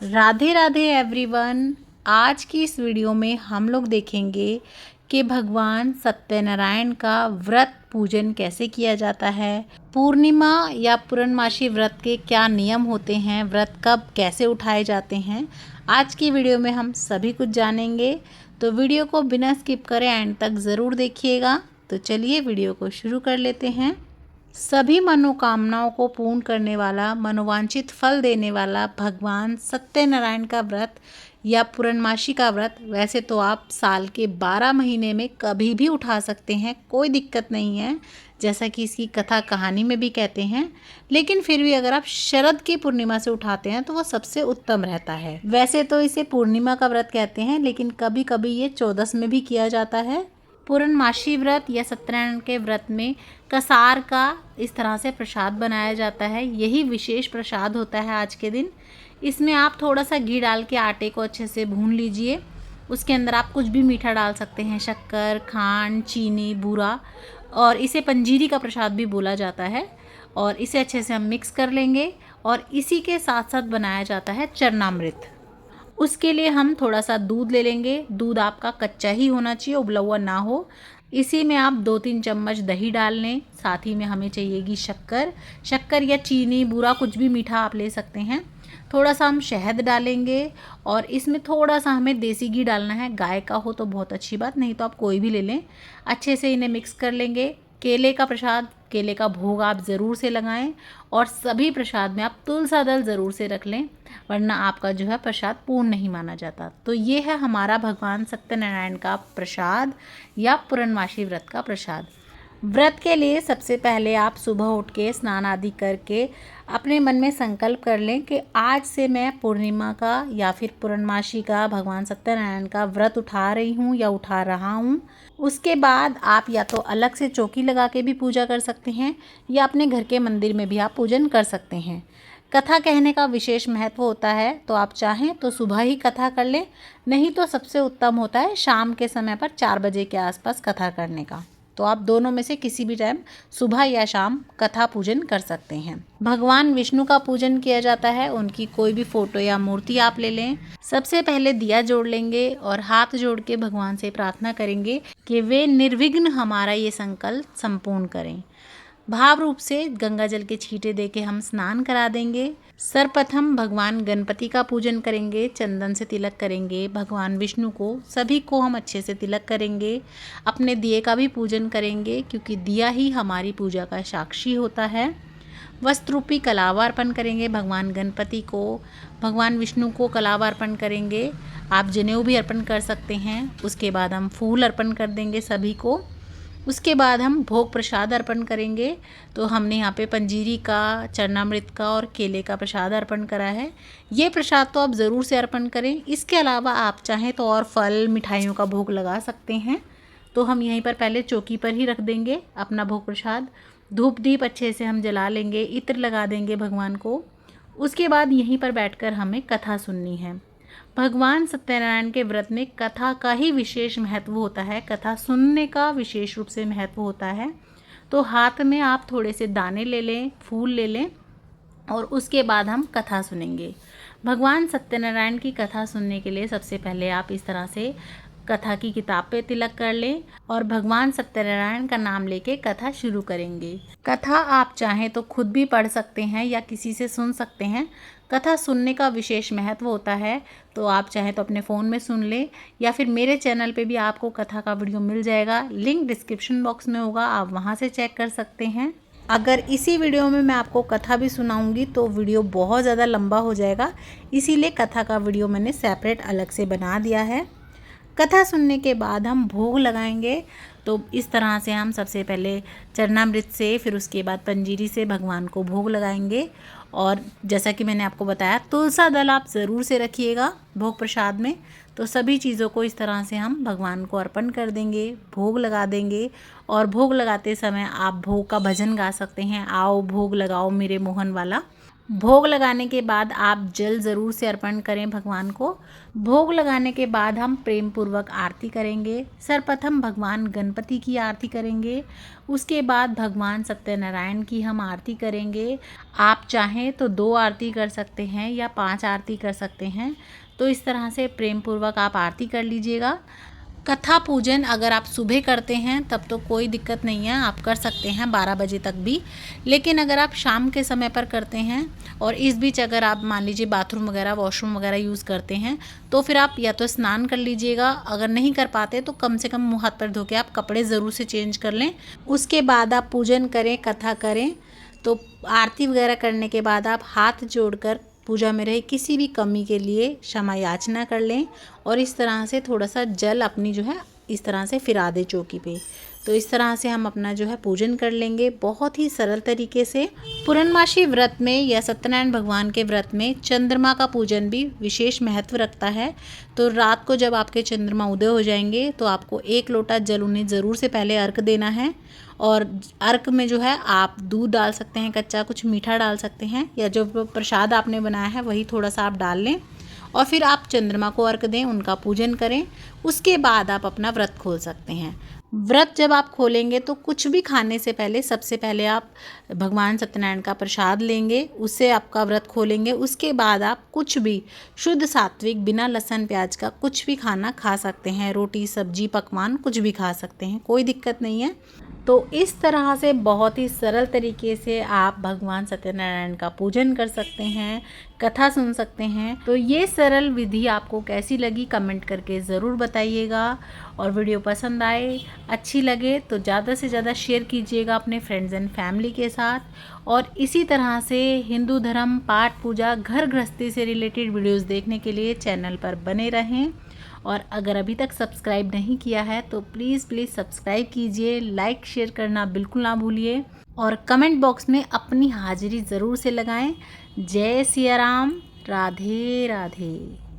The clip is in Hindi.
राधे राधे एवरीवन। आज की इस वीडियो में हम लोग देखेंगे कि भगवान सत्यनारायण का व्रत पूजन कैसे किया जाता है, पूर्णिमा या पूर्णमासी व्रत के क्या नियम होते हैं, व्रत कब कैसे उठाए जाते हैं। आज की वीडियो में हम सभी कुछ जानेंगे, तो वीडियो को बिना स्किप करे एंड तक ज़रूर देखिएगा। तो चलिए वीडियो को शुरू कर लेते हैं। सभी मनोकामनाओं को पूर्ण करने वाला, मनोवांछित फल देने वाला भगवान सत्यनारायण का व्रत या पूर्णमासी का व्रत वैसे तो आप साल के 12 महीने में कभी भी उठा सकते हैं, कोई दिक्कत नहीं है, जैसा कि इसकी कथा कहानी में भी कहते हैं। लेकिन फिर भी अगर आप शरद की पूर्णिमा से उठाते हैं तो वो सबसे उत्तम रहता है। वैसे तो इसे पूर्णिमा का व्रत कहते हैं, लेकिन कभी कभी ये 14 में भी किया जाता है। पूर्णमासी व्रत या सत्यनारायण के व्रत में कसार का इस तरह से प्रसाद बनाया जाता है। यही विशेष प्रसाद होता है आज के दिन। इसमें आप थोड़ा सा घी डाल के आटे को अच्छे से भून लीजिए। उसके अंदर आप कुछ भी मीठा डाल सकते हैं, शक्कर, खांड, चीनी, बूरा, और इसे पंजीरी का प्रसाद भी बोला जाता है। और इसे अच्छे से हम मिक्स कर लेंगे और इसी के साथ साथ बनाया जाता है चरणामृत। उसके लिए हम थोड़ा सा दूध ले लेंगे। दूध आपका कच्चा ही होना चाहिए, उबला हुआ ना हो। इसी में आप 2-3 चम्मच दही डाल लें। साथ ही में हमें चाहिएगी शक्कर, शक्कर या चीनी, बूरा, कुछ भी मीठा आप ले सकते हैं। थोड़ा सा हम शहद डालेंगे और इसमें थोड़ा सा हमें देसी घी डालना है। गाय का हो तो बहुत अच्छी बात, नहीं तो आप कोई भी ले लें। अच्छे से इन्हें मिक्स कर लेंगे। केले का प्रसाद, केले का भोग आप ज़रूर से लगाएं और सभी प्रसाद में आप तुलसा दल ज़रूर से रख लें, वरना आपका जो है प्रसाद पूर्ण नहीं माना जाता। तो ये है हमारा भगवान सत्यनारायण का प्रसाद या पूर्णमासी व्रत का प्रसाद। व्रत के लिए सबसे पहले आप सुबह उठ के स्नान आदि करके अपने मन में संकल्प कर लें कि आज से मैं पूर्णिमा का या फिर पूर्णमासी का भगवान सत्यनारायण का व्रत उठा रही हूँ या उठा रहा हूँ। उसके बाद आप या तो अलग से चौकी लगा के भी पूजा कर सकते हैं या अपने घर के मंदिर में भी आप पूजन कर सकते हैं। कथा कहने का विशेष महत्व होता है, तो आप चाहें तो सुबह ही कथा कर लें, नहीं तो सबसे उत्तम होता है शाम के समय पर 4 बजे के आसपास कथा करने का। तो आप दोनों में से किसी भी टाइम, सुबह या शाम, कथा पूजन कर सकते हैं। भगवान विष्णु का पूजन किया जाता है। उनकी कोई भी फोटो या मूर्ति आप ले लें। सबसे पहले दिया जोड़ लेंगे और हाथ जोड़ के भगवान से प्रार्थना करेंगे कि वे निर्विघ्न हमारा ये संकल्प संपूर्ण करें। भाव रूप से गंगा जल के छींटे दे के हम स्नान करा देंगे। सर्वप्रथम भगवान गणपति का पूजन करेंगे, चंदन से तिलक करेंगे। भगवान विष्णु को, सभी को हम अच्छे से तिलक करेंगे। अपने दिए का भी पूजन करेंगे, क्योंकि दिया ही हमारी पूजा का साक्षी होता है। वस्त्र रूपी कलावा अर्पण करेंगे भगवान गणपति को। भगवान विष्णु को कलावा अर्पण करेंगे। आप जनेऊ भी अर्पण कर सकते हैं। उसके बाद हम फूल अर्पण कर देंगे सभी को। उसके बाद हम भोग प्रसाद अर्पण करेंगे। तो हमने यहाँ पे पंजीरी का, चरणामृत का और केले का प्रसाद अर्पण करा है। ये प्रसाद तो आप ज़रूर से अर्पण करें। इसके अलावा आप चाहें तो और फल, मिठाइयों का भोग लगा सकते हैं। तो हम यहीं पर पहले चौकी पर ही रख देंगे अपना भोग प्रसाद। धूप दीप अच्छे से हम जला लेंगे, इत्र लगा देंगे भगवान को। उसके बाद यहीं पर बैठकर हमें कथा सुननी है। भगवान सत्यनारायण के व्रत में कथा का ही विशेष महत्व होता है, कथा सुनने का विशेष रूप से महत्व होता है। तो हाथ में आप थोड़े से दाने ले लें, फूल ले लें और उसके बाद हम कथा सुनेंगे। भगवान सत्यनारायण की कथा सुनने के लिए सबसे पहले आप इस तरह से कथा की किताब पे तिलक कर लें और भगवान सत्यनारायण का नाम लेके कथा शुरू करेंगे। कथा आप चाहें तो खुद भी पढ़ सकते हैं या किसी से सुन सकते हैं। कथा सुनने का विशेष महत्व होता है, तो आप चाहें तो अपने फ़ोन में सुन लें या फिर मेरे चैनल पे भी आपको कथा का वीडियो मिल जाएगा। लिंक डिस्क्रिप्शन बॉक्स में होगा, आप वहाँ से चेक कर सकते हैं। अगर इसी वीडियो में मैं आपको कथा भी सुनाऊंगी तो वीडियो बहुत ज़्यादा लंबा हो जाएगा, इसीलिए कथा का वीडियो मैंने सेपरेट अलग से बना दिया है। कथा सुनने के बाद हम भोग लगाएंगे। तो इस तरह से हम सबसे पहले चरणामृत से, फिर उसके बाद पंजीरी से भगवान को भोग लगाएंगे। और जैसा कि मैंने आपको बताया, तुलसा दल आप ज़रूर से रखिएगा भोग प्रसाद में। तो सभी चीज़ों को इस तरह से हम भगवान को अर्पण कर देंगे, भोग लगा देंगे। और भोग लगाते समय आप भोग का भजन गा सकते हैं, आओ भोग लगाओ मेरे मोहन वाला। भोग लगाने के बाद आप जल ज़रूर से अर्पण करें भगवान को। भोग लगाने के बाद हम प्रेम पूर्वक आरती करेंगे। सर्वप्रथम भगवान गणपति की आरती करेंगे, उसके बाद भगवान सत्यनारायण की हम आरती करेंगे। आप चाहें तो 2 आरती कर सकते हैं या 5 आरती कर सकते हैं। तो इस तरह से प्रेम पूर्वक आप आरती कर लीजिएगा। कथा पूजन अगर आप सुबह करते हैं तब तो कोई दिक्कत नहीं है, आप कर सकते हैं 12 बजे तक भी। लेकिन अगर आप शाम के समय पर करते हैं और इस बीच अगर आप मान लीजिए बाथरूम वगैरह, वॉशरूम वगैरह यूज़ करते हैं, तो फिर आप या तो स्नान कर लीजिएगा। अगर नहीं कर पाते तो कम से कम मुँह हाथ पैर धो के आप कपड़े ज़रूर से चेंज कर लें। उसके बाद आप पूजन करें, कथा करें। तो आरती वगैरह करने के बाद आप हाथ जोड़कर पूजा में रहे किसी भी कमी के लिए क्षमा याचना कर लें और इस तरह से थोड़ा सा जल अपनी जो है इस तरह से फिरा दें चौकी पे। तो इस तरह से हम अपना जो है पूजन कर लेंगे बहुत ही सरल तरीके से। पूर्णमासी व्रत में या सत्यनारायण भगवान के व्रत में चंद्रमा का पूजन भी विशेष महत्व रखता है। तो रात को जब आपके चंद्रमा उदय हो जाएंगे तो आपको 1 लोटा जल उन्हें ज़रूर से पहले अर्घ देना है। और अर्घ में जो है आप दूध डाल सकते हैं, कच्चा कुछ मीठा डाल सकते हैं, या जो प्रसाद आपने बनाया है वही थोड़ा सा आप डाल लें और फिर आप चंद्रमा को अर्घ दें, उनका पूजन करें। उसके बाद आप अपना व्रत खोल सकते हैं। व्रत जब आप खोलेंगे तो कुछ भी खाने से पहले सबसे पहले आप भगवान सत्यनारायण का प्रसाद लेंगे, उससे आपका व्रत खोलेंगे। उसके बाद आप कुछ भी शुद्ध सात्विक बिना लहसुन प्याज का कुछ भी खाना खा सकते हैं, रोटी सब्जी पकवान कुछ भी खा सकते हैं, कोई दिक्कत नहीं है। तो इस तरह से बहुत ही सरल तरीके से आप भगवान सत्यनारायण का पूजन कर सकते हैं, कथा सुन सकते हैं। तो ये सरल विधि आपको कैसी लगी कमेंट करके ज़रूर बताइएगा। और वीडियो पसंद आए, अच्छी लगे तो ज़्यादा से ज़्यादा शेयर कीजिएगा अपने फ्रेंड्स एंड फैमिली के साथ। और इसी तरह से हिंदू धर्म, पाठ पूजा, घर गृहस्थी से रिलेटेड वीडियोज़ देखने के लिए चैनल पर बने रहें। और अगर अभी तक सब्सक्राइब नहीं किया है तो प्लीज़ सब्सक्राइब कीजिए, लाइक शेयर करना बिल्कुल ना भूलिए और कमेंट बॉक्स में अपनी हाजिरी ज़रूर से लगाएं। जय सिया राम, राधे राधे।